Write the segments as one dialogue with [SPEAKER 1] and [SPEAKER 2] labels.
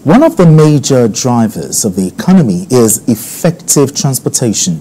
[SPEAKER 1] One of the major drivers of the economy is effective transportation.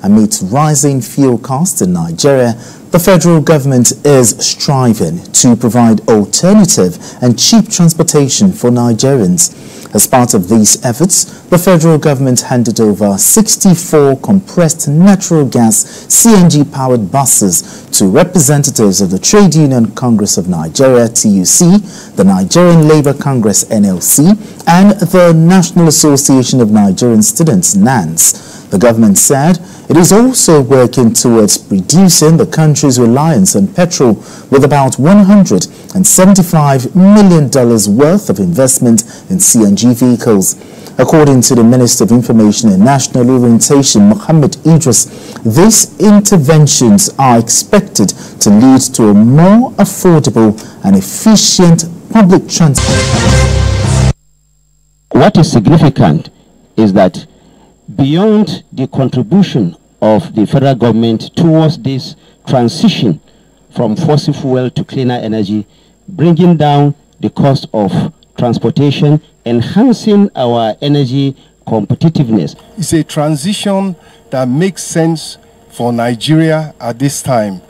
[SPEAKER 1] Amid rising fuel costs in Nigeria, the federal government is striving to provide alternative and cheap transportation for Nigerians. As part of these efforts, the federal government handed over 64 compressed natural gas CNG-powered buses to representatives of the Trade Union Congress of Nigeria (TUC), the Nigerian Labour Congress (NLC), and the National Association of Nigerian Students (NANs). The government said it is also working towards reducing the country's reliance on petrol with about $175 million worth of investment in CNG vehicles. According to the Minister of Information and National Orientation, Mohammed Idris, these interventions are expected to lead to a more affordable and efficient public transport.
[SPEAKER 2] What is significant is that beyond the contribution of the federal government towards this transition from fossil fuel to cleaner energy, bringing down the cost of transportation, enhancing our energy competitiveness.
[SPEAKER 3] It's a transition that makes sense for Nigeria at this time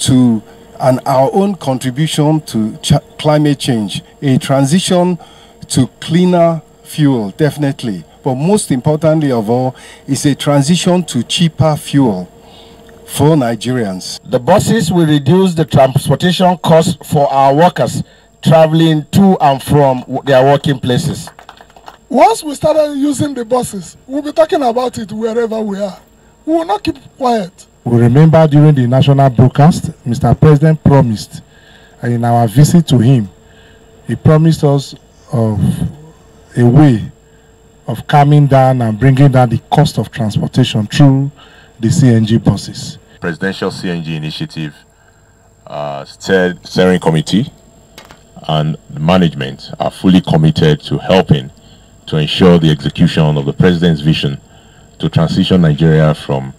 [SPEAKER 3] and our own contribution to climate change. A transition to cleaner fuel, definitely. But most importantly of all, is a transition to cheaper fuel for Nigerians.
[SPEAKER 4] The buses will reduce the transportation costs for our workers traveling to and from their working places.
[SPEAKER 5] Once we started using the buses, we'll be talking about it wherever we are. We will not keep quiet.
[SPEAKER 6] We remember during the national broadcast, Mr. President promised, in our visit to him, he promised us of a way of calming down and bringing down the cost of transportation through the CNG buses.
[SPEAKER 7] Presidential CNG initiative, steering committee and the management are fully committed to helping to ensure the execution of the President's vision to transition Nigeria from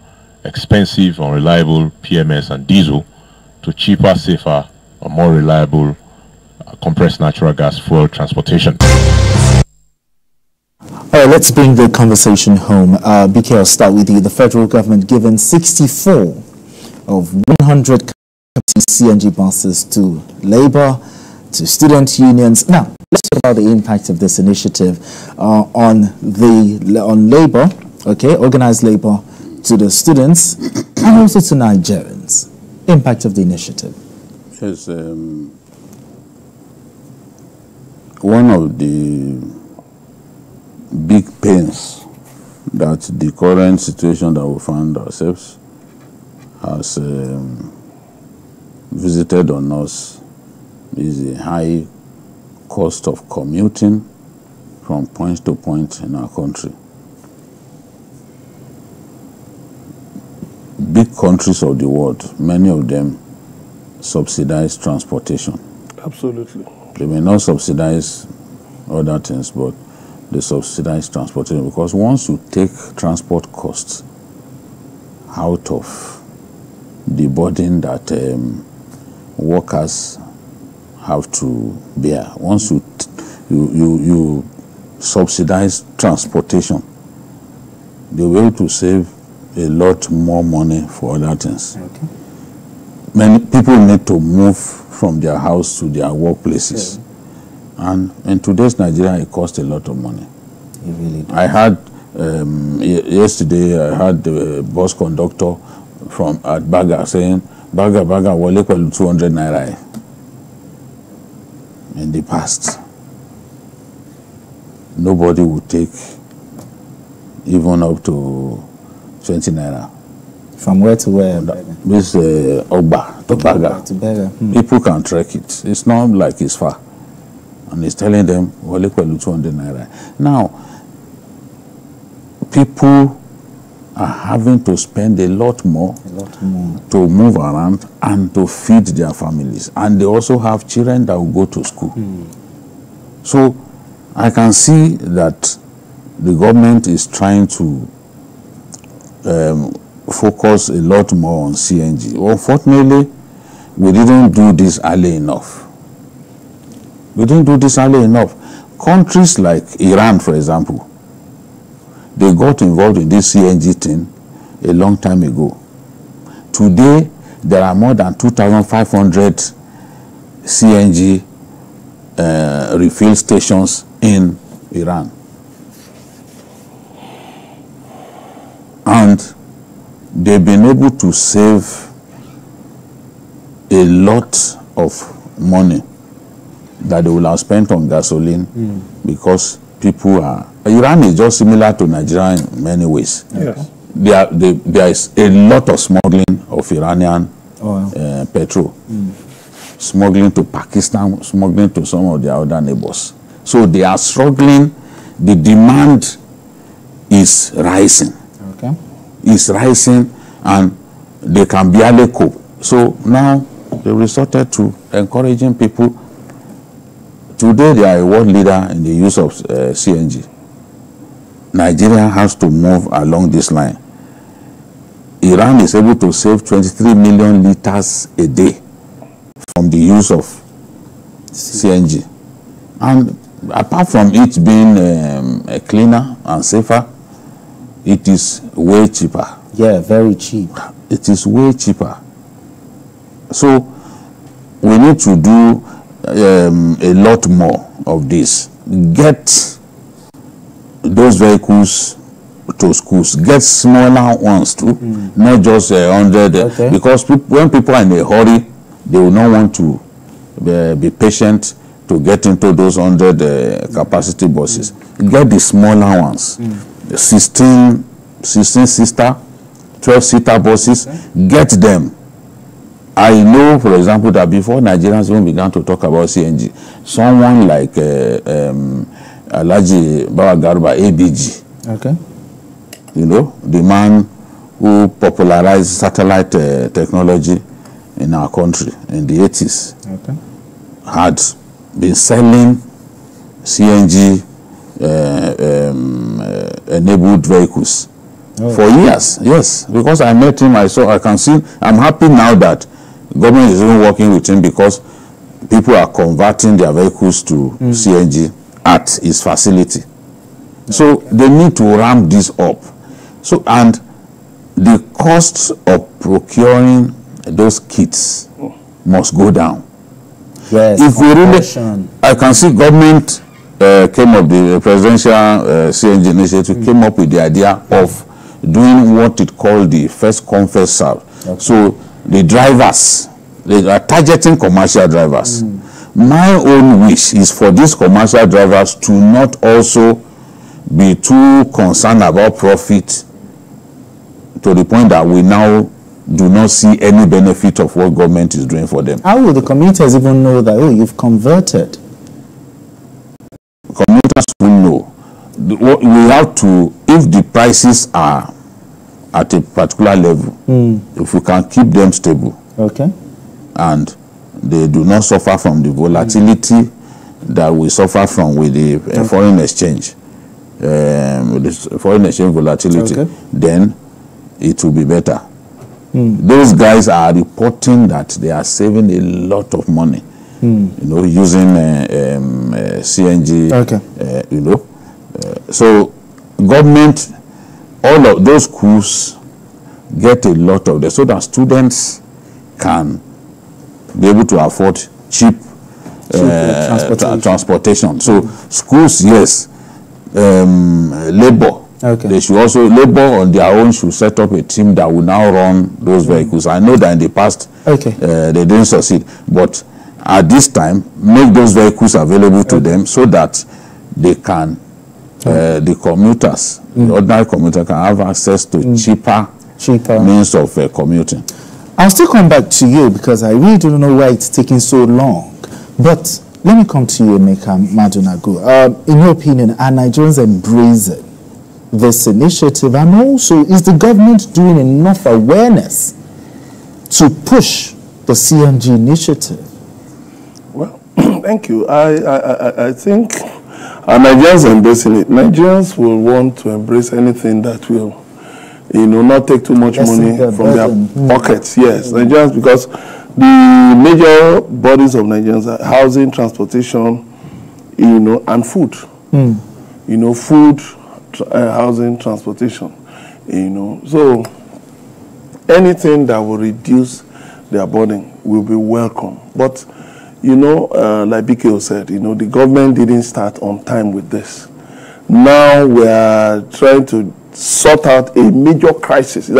[SPEAKER 7] expensive, unreliable PMS and diesel to cheaper, safer, and more reliable compressed natural gas fuel transportation.
[SPEAKER 1] All right, let's bring the conversation home. BK, I'll start with you. The federal government given 64 of 100 CNG buses to Labour, to student unions. Now, let's talk about the impact of this initiative on Labour, okay, organized Labour, to the students, and also to Nigerians. Impact of the initiative.
[SPEAKER 8] Yes, one of the big pains that the current situation that we find ourselves has visited on us is the high cost of commuting from point to point in our country. Big countries of the world, many of them subsidize transportation.
[SPEAKER 5] Absolutely.
[SPEAKER 8] They may not subsidize other things, but they subsidize transportation, because once you take transport costs out of the burden that workers have to bear, once you subsidize transportation, they will to save a lot more money for other things. Okay. Many people need to move from their house to their workplaces. Okay. And in today's Nigeria, it costs a lot of money.
[SPEAKER 1] It really does.
[SPEAKER 8] I had, yesterday, I had the bus conductor at Baga saying, Baga, wale kwelu 200 naira. In the past, nobody would take even up to 20 naira.
[SPEAKER 1] From where to where?
[SPEAKER 8] This Ogba to Baga. People can track it. It's not like it's far. And he's telling them, 200 naira. Now, people are having to spend a lot more to move around and to feed their families. And they also have children that will go to school. So, I can see that the government is trying to focus a lot more on CNG. Unfortunately, we didn't do this early enough. We didn't do this early enough. countries like Iran, for example, they got involved in this CNG thing a long time ago. Today, there are more than 2,500 CNG refill stations in Iran. And they've been able to save a lot of money that they will have spent on gasoline because people are... Iran is just similar to Nigeria in many ways.
[SPEAKER 3] Yes.
[SPEAKER 8] There is a lot of smuggling of Iranian petrol. Smuggling to Pakistan, smuggling to some of their other neighbors. So they are struggling. The demand is rising.
[SPEAKER 1] Okay.
[SPEAKER 8] It's rising and they can barely cope. So now they resorted to encouraging people. Today they are a world leader in the use of CNG. Nigeria has to move along this line. Iran is able to save 23 million liters a day from the use of CNG. And apart from it being cleaner and safer, it is way cheaper.
[SPEAKER 1] Yeah, very cheap.
[SPEAKER 8] It is way cheaper. So we need to do a lot more of this. Get those vehicles to schools. Get smaller ones too, not just 100.
[SPEAKER 1] Okay.
[SPEAKER 8] Because when people are in a hurry, they will not want to be patient to get into those 100 capacity buses. Get the smaller ones. 16-seater, 12-seater buses. Get them. I know, for example, that before Nigerians even began to talk about CNG, someone like Alhaji Bawa-Garba, ABG,
[SPEAKER 1] Okay.
[SPEAKER 8] you know, the man who popularized satellite technology in our country in the 80s,
[SPEAKER 1] Okay.
[SPEAKER 8] had been selling CNG enabled vehicles for years. Yes, because I met him, I can see, I'm happy now that government is even working with him because people are converting their vehicles to CNG at his facility. So they need to ramp this up. So, and the cost of procuring those kits must go down.
[SPEAKER 1] Yes.
[SPEAKER 8] If we really, I can see government came up, the presidential CNG initiative came up with the idea of doing what it called the first come first serve. Okay. So the drivers, they are targeting commercial drivers. My own wish is for these commercial drivers to not also be too concerned about profit to the point that we now do not see any benefit of what government is doing for them.
[SPEAKER 1] How will the commuters even know that, oh, you've converted?
[SPEAKER 8] Commuters will know. We have to, if the prices are at a particular level, if we can keep them stable,
[SPEAKER 1] okay,
[SPEAKER 8] and they do not suffer from the volatility that we suffer from with the foreign exchange, with the foreign exchange volatility, then it will be better. Those guys are reporting that they are saving a lot of money, you know, using CNG, you know. So government, all of those schools get a lot of them so that students can be able to afford cheap transportation. So schools, yes, labor. They should also, labor on their own should set up a team that will now run those vehicles. I know that in the past they didn't succeed, but at this time, make those vehicles available to them so that they can, the commuters, the ordinary commuter can have access to cheaper means of commuting.
[SPEAKER 1] I'll still come back to you because I really don't know why it's taking so long. But let me come to you, Emeka Madunagu. In your opinion, are Nigerians embracing this initiative? And also, is the government doing enough awareness to push the CNG initiative?
[SPEAKER 9] Well, thank you. I think Nigerians are embracing it. Nigerians will want to embrace anything that will, you know, not take too much money from their pockets. Yes, Nigerians, because the major bodies of Nigerians are housing, transportation, you know, and food. You know, food, housing, transportation, you know. So anything that will reduce their burden will be welcome. But, you know, like BKO said, you know, the government didn't start on time with this. Now we are trying to sort out a major crisis. It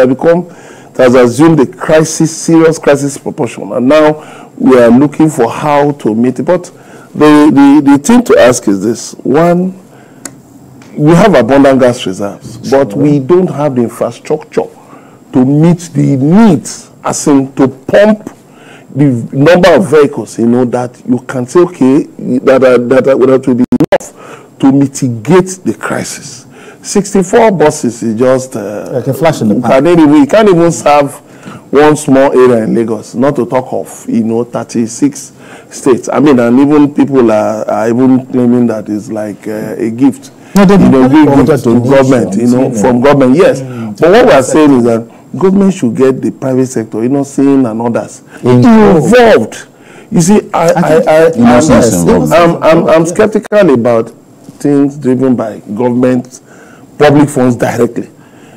[SPEAKER 9] has assumed a crisis, serious crisis proportion. And now we are looking for how to meet it. But the thing to ask is this. One, we have abundant gas reserves, but we don't have the infrastructure to meet the needs, as in to pump the number of vehicles, you know, that you can say, okay, that will be enough to mitigate the crisis. 64 buses is just
[SPEAKER 1] like a flash in the pan.
[SPEAKER 9] You can't even serve one small area in Lagos, not to talk of, you know, 36 states. I mean, and even people are even claiming that it's like a gift.
[SPEAKER 1] No,
[SPEAKER 9] you know, give to government, you know, from government, yes. But what we are saying is that government should get the private sector, you know, saying and others involved. You see, I'm skeptical about things driven by government, public funds directly,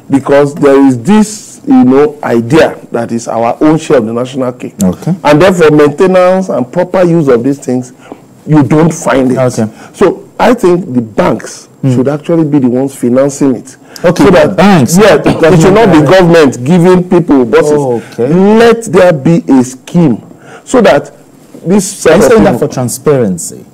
[SPEAKER 9] because there is this, you know, idea that is our own share of the national cake, and therefore maintenance and proper use of these things, you don't find it. So I think the banks should actually be the ones financing it.
[SPEAKER 1] So that banks,
[SPEAKER 9] it should not be government giving people buses. Let there be a scheme so that this set
[SPEAKER 1] saying that for transparency,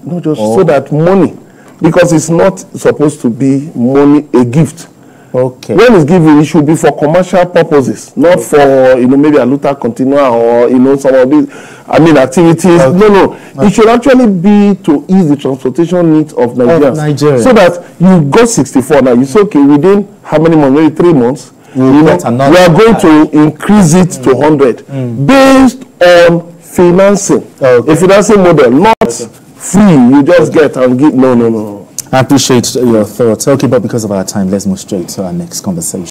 [SPEAKER 9] not just so that money, because it's not supposed to be money a gift. When it's given, it should be for commercial purposes, not for, you know, maybe a luta continua or, you know, some of these, I mean, activities. No. It should actually be to ease the transportation needs of Nigerians. So that you got 64 now. You say, okay, within how many months? Maybe 3 months. You know, we are going to increase it to 100 based on financing. A financing model, not free. You just get and give. No.
[SPEAKER 1] I appreciate your thoughts. Okay, but because of our time, let's move straight to our next conversation.